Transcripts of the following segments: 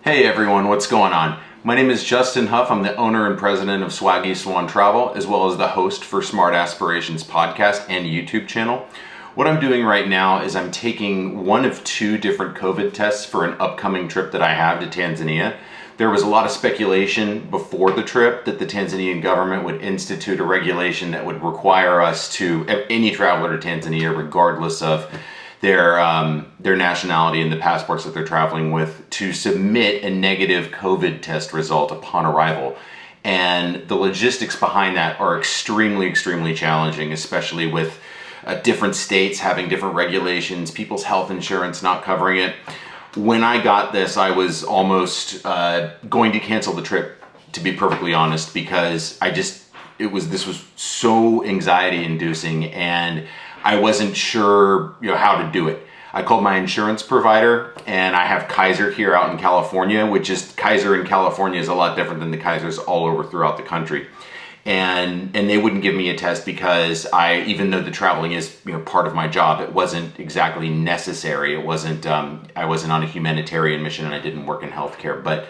Hey everyone, what's going on? My name is Justin Huff. I'm the owner and president of Swaggy Swan Travel, as well as the host for Smart Aspirations podcast and YouTube channel. What I'm doing right now is I'm taking one of two different COVID tests for an upcoming trip that I have to Tanzania. There was a lot of speculation before the trip that the Tanzanian government would institute a regulation that would require us to, any traveler to Tanzania, regardless of their nationality and the passports that they're traveling with, to submit a negative COVID test result upon arrival. And the logistics behind that are extremely challenging, especially with different states having different regulations, people's health insurance not covering it. When I got this, I was almost going to cancel the trip, to be perfectly honest, because this was so anxiety inducing, and I wasn't sure, how to do it. I called my insurance provider, and I have Kaiser here out in California, Kaiser in California is a lot different than the Kaisers all over throughout the country. And they wouldn't give me a test because even though the traveling is, part of my job, it wasn't exactly necessary. It wasn't, I wasn't on a humanitarian mission and I didn't work in healthcare. But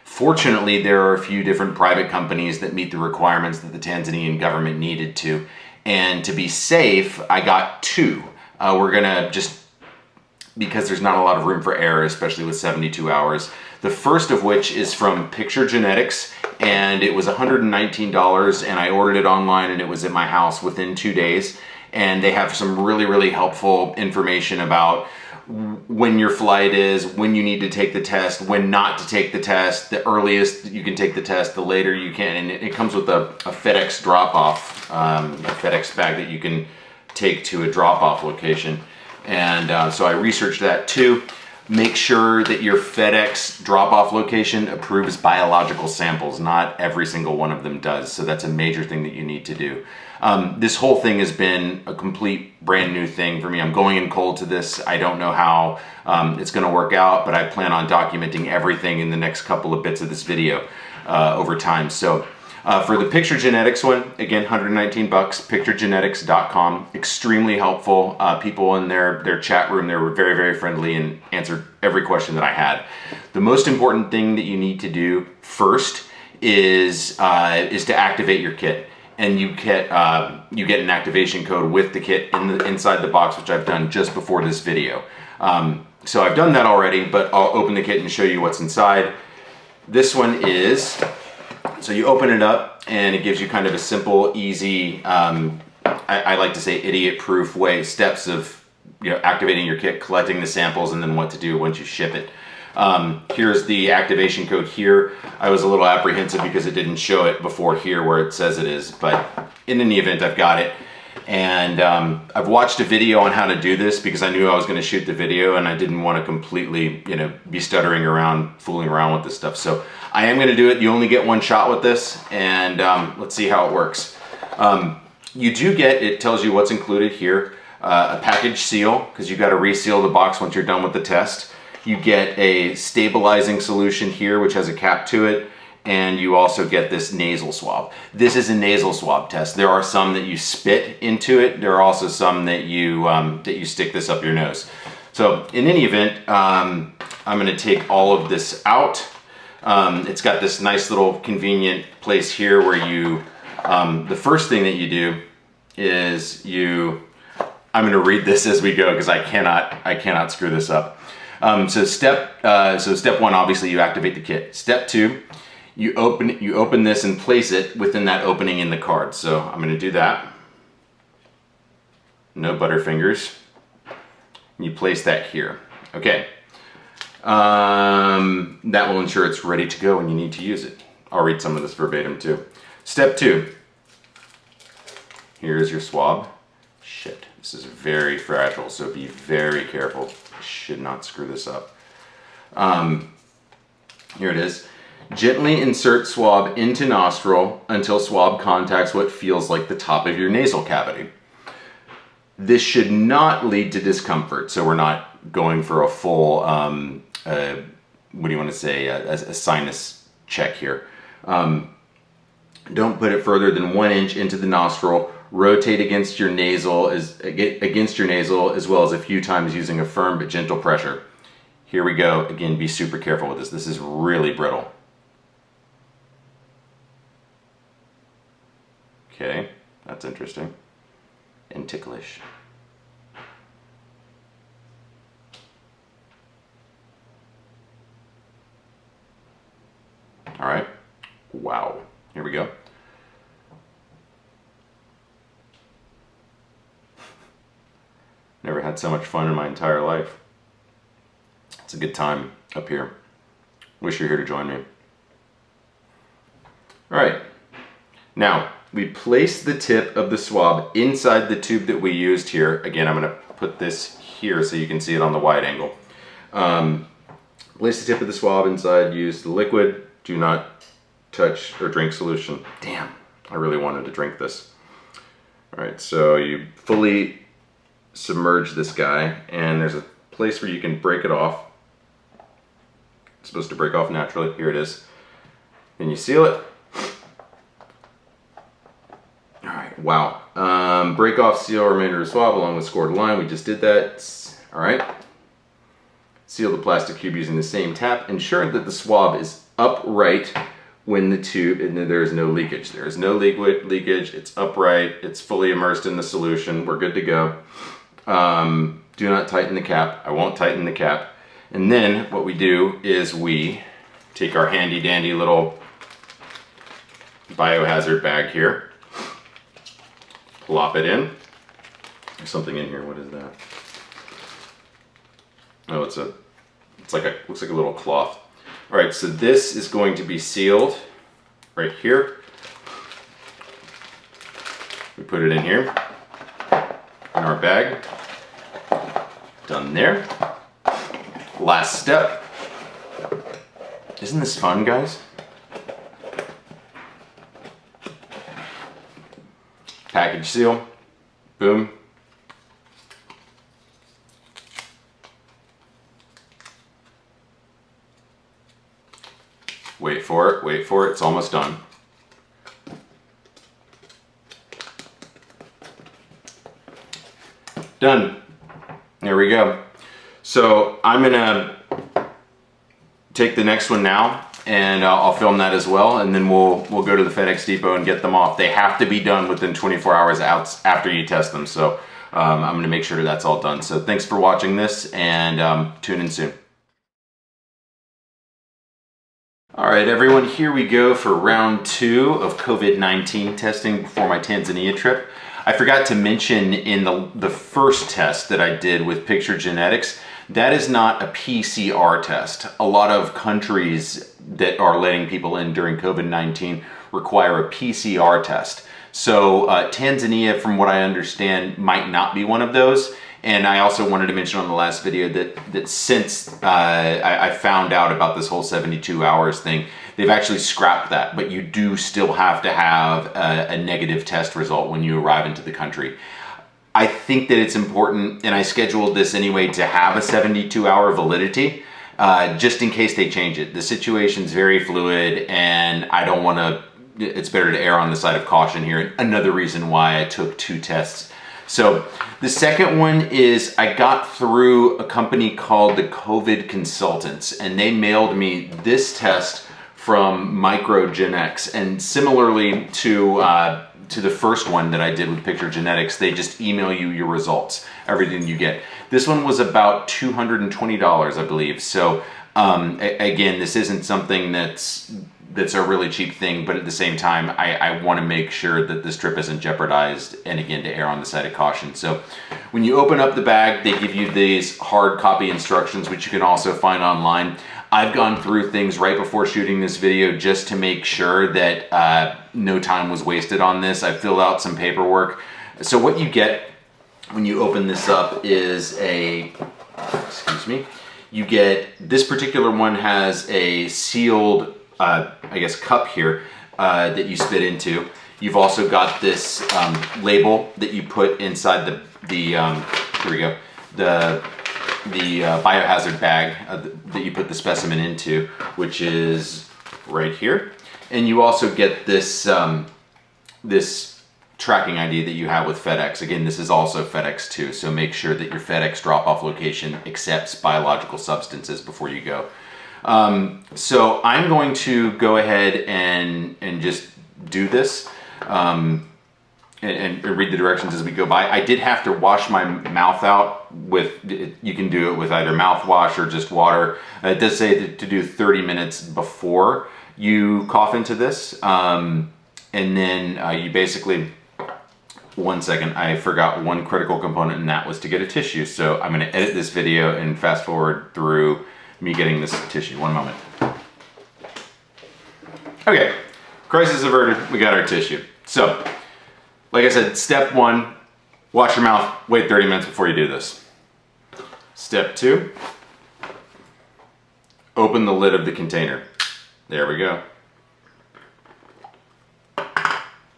fortunately, there are a few different private companies that meet the requirements that the Tanzanian government needed to. And to be safe, I got two. We're gonna because there's not a lot of room for error, especially with 72 hours. The first of which is from Picture Genetics, and it was $119, and I ordered it online and it was at my house within 2 days. And they have some really helpful information about when your flight is, when you need to take the test, when not to take the test, the earliest you can take the test, the later you can. And it comes with a FedEx drop-off, a FedEx bag that you can take to a drop-off location. And so I researched that too. Make sure that your FedEx drop-off location approves biological samples. Not every single one of them does, so that's a major thing that you need to do. This whole thing has been a complete brand new thing for me. I'm going in cold to this. I don't know how it's going to work out, but I plan on documenting everything in the next couple of bits of this video over time. So for the Picture Genetics one, again, $119, picturegenetics.com. Extremely helpful. People in their chat room, they were very friendly and answered every question that I had. The most important thing that you need to do first is to activate your kit. And you get an activation code with the kit inside the box, which I've done just before this video. So I've done that already, but I'll open the kit and show you what's inside. This one is, so you open it up and it gives you kind of a simple, easy, I like to say idiot-proof steps of activating your kit, collecting the samples, and then what to do once you ship it. Here's the activation code here. I was a little apprehensive because it didn't show it before here where it says it is, but in any event, I've got it. And I've watched a video on how to do this because I knew I was going to shoot the video and I didn't want to completely, be stuttering around, fooling around with this stuff. So I am going to do it. You only get one shot with this, and let's see how it works. You do get, it tells you what's included here, a package seal, because you've got to reseal the box once you're done with the test. You get a stabilizing solution here, which has a cap to it, and you also get this nasal swab. This is a nasal swab test. There are some that you spit into it. There are also some that you stick this up your nose. So in any event, I'm going to take all of this out. It's got this nice little convenient place here where the first thing that you do is I'm going to read this as we go because I cannot screw this up. So step one, obviously you activate the kit. Step two, you open this and place it within that opening in the card. So I'm going to do that. No butterfingers. You place that here. Okay. That will ensure it's ready to go when you need to use it. I'll read some of this verbatim too. Step two. Here's your swab. Shit, this is very fragile, so be very careful. Should not screw this up. Here it is. Gently insert swab into nostril until swab contacts what feels like the top of your nasal cavity. This should not lead to discomfort, so we're not going for a full, what do you want to say, a sinus check here. Don't put it further than 1 inch into the nostril. Rotate against your nasal as well as a few times using a firm but gentle pressure. Here we go. Again, be super careful with this. This is really brittle. Okay, that's interesting. And ticklish. All right. Wow. Here we go. Never had so much fun in my entire life. It's a good time up here. Wish you're here to join me. All right. Now, we place the tip of the swab inside the tube that we used here. Again, I'm going to put this here so you can see it on the wide angle. Place the tip of the swab inside, use the liquid. Do not touch or drink solution. Damn, I really wanted to drink this. All right, so you fully submerge this guy, and there's a place where you can break it off. It's supposed to break off naturally. Here it is. And you seal it. All right, wow. Break off, seal remainder of swab along with scored line. We just did that. All right. Seal the plastic cube using the same tap, ensuring that the swab is upright when the tube, and there is no leakage. There is no liquid leakage. It's upright. It's fully immersed in the solution. We're good to go. Do not tighten the cap. I won't tighten the cap. And then what we do is we take our handy dandy little biohazard bag here, plop it in. There's something in here. What is that? Oh, looks like a little cloth. All right, so this is going to be sealed right here. We put it in here in our bag. Done there. Last step. Isn't this fun, guys? Package seal. Boom. Wait for it, wait for it, it's almost done. Done. There we go. So I'm gonna take the next one now, and I'll film that as well, and then we'll go to the FedEx depot and get them off. They have to be done within 24 hours out after you test them, so I'm gonna make sure that's all done. So thanks for watching this, and tune in soon. All right, everyone, here we go for round 2 of COVID-19 testing before my Tanzania trip. I forgot to mention in the first test that I did with Picture Genetics, that is not a PCR test. A lot of countries that are letting people in during COVID-19 require a PCR test. So Tanzania, from what I understand, might not be one of those. And I also wanted to mention on the last video that since I found out about this whole 72 hours thing, they've actually scrapped that, but you do still have to have a negative test result when you arrive into the country. I think that it's important, and I scheduled this anyway, to have a 72-hour validity, just in case they change it. The situation's very fluid, and I don't want to, it's better to err on the side of caution here. Another reason why I took 2 tests. So the second one is I got through a company called the COVID Consultants, and they mailed me this test from MicroGenX. And similarly to the first one that I did with Picture Genetics, they just email you your results, everything you get. This one was about $220, I believe. So again, this isn't something that's a really cheap thing, but at the same time, I want to make sure that this trip isn't jeopardized, and again, to err on the side of caution. So when you open up the bag, they give you these hard copy instructions, which you can also find online. I've gone through things right before shooting this video just to make sure that no time was wasted on this. I filled out some paperwork. So what you get when you open this up is excuse me, you get, this particular one has a sealed I guess cup here that you spit into. You've also got this label that you put inside here we go, the biohazard bag that you put the specimen into, which is right here. And you also get this this tracking ID that you have with FedEx. Again, this is also FedEx too, so make sure that your FedEx drop-off location accepts biological substances before you go. So I'm going to go ahead and just do this and read the directions as we go by. I did have to wash my mouth out with, you can do it with either mouthwash or just water. It does say to do 30 minutes before you cough into this. And then you basically, one second, I forgot one critical component, and that was to get a tissue. So I'm gonna edit this video and fast forward through me getting this tissue. One moment. Okay, crisis averted, we got our tissue. So, like I said, step one, wash your mouth, wait 30 minutes before you do this. Step two, open the lid of the container. There we go.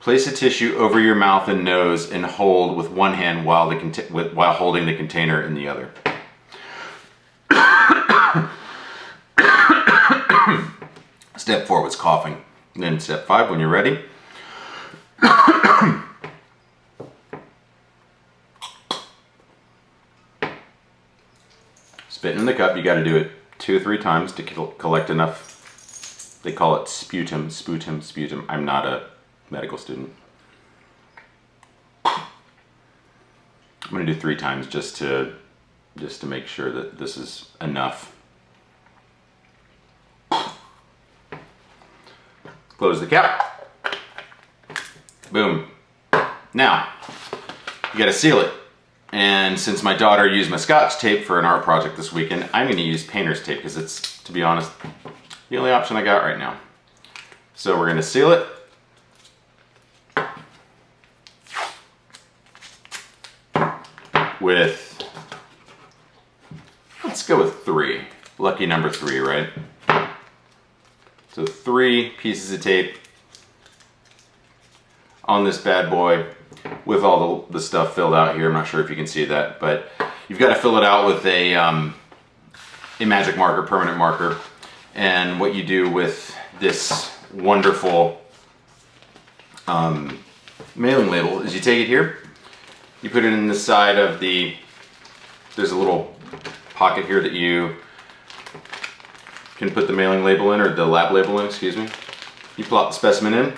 Place a tissue over your mouth and nose and hold with one hand while holding the container in the other. Step 4 was coughing. And then step 5, when you're ready, spit in the cup. You got to do it 2 or 3 times to collect enough. They call it sputum. I'm not a medical student. I'm going to do 3 times just to make sure that this is enough. Close the cap. Boom. Now, you got to seal it. And since my daughter used my Scotch tape for an art project this weekend, I'm going to use painter's tape because it's, to be honest, the only option I got right now. So we're going to seal it. With, let's go with 3. Lucky number 3, right? So 3 pieces of tape on this bad boy with all the stuff filled out here. I'm not sure if you can see that, but you've got to fill it out with a magic marker, permanent marker. And what you do with this wonderful mailing label is you take it here, you put it in the side of there's a little pocket here that you can put the mailing label in, or the lab label in, excuse me. You plop the specimen in.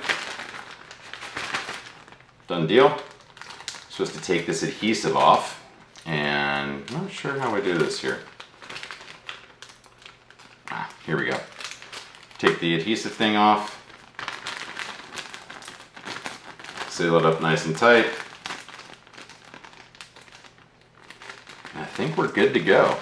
Done deal. Supposed to take this adhesive off, and I'm not sure how I do this here. Here we go. Take the adhesive thing off. Seal it up nice and tight. I think we're good to go.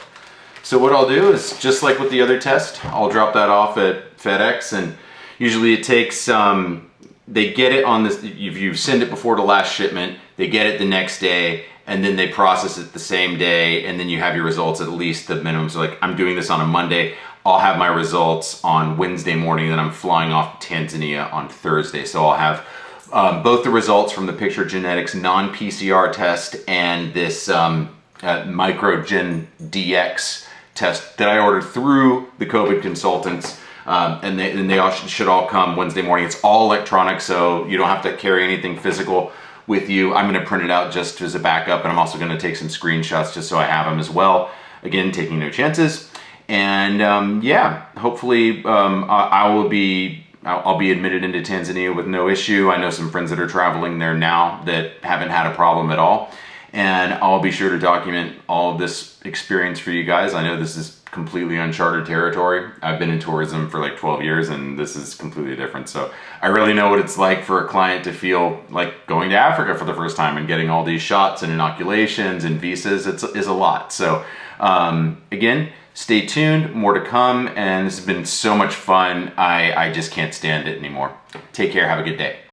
So what I'll do is, just like with the other test, I'll drop that off at FedEx, and usually it takes, they get it on this, if you send it before the last shipment, they get it the next day, and then they process it the same day, and then you have your results at least the minimum. So like, I'm doing this on a Monday, I'll have my results on Wednesday morning, then I'm flying off to Tanzania on Thursday. So I'll have both the results from the Picture Genetics non-PCR test and this Microgen DX test that I ordered through the COVID consultants, and they all should all come Wednesday morning. It's all electronic, so you don't have to carry anything physical with you. I'm going to print it out just as a backup, and I'm also going to take some screenshots just so I have them as well. Again, taking no chances. And yeah, hopefully I'll be admitted into Tanzania with no issue. I know some friends that are traveling there now that haven't had a problem at all. And I'll be sure to document all of this experience for you guys. I know this is completely uncharted territory. I've been in tourism for like 12 years, and this is completely different. So I really know what it's like for a client to feel like going to Africa for the first time and getting all these shots and inoculations and visas. It's a lot. So again, stay tuned, more to come. And this has been so much fun. I just can't stand it anymore. Take care, have a good day.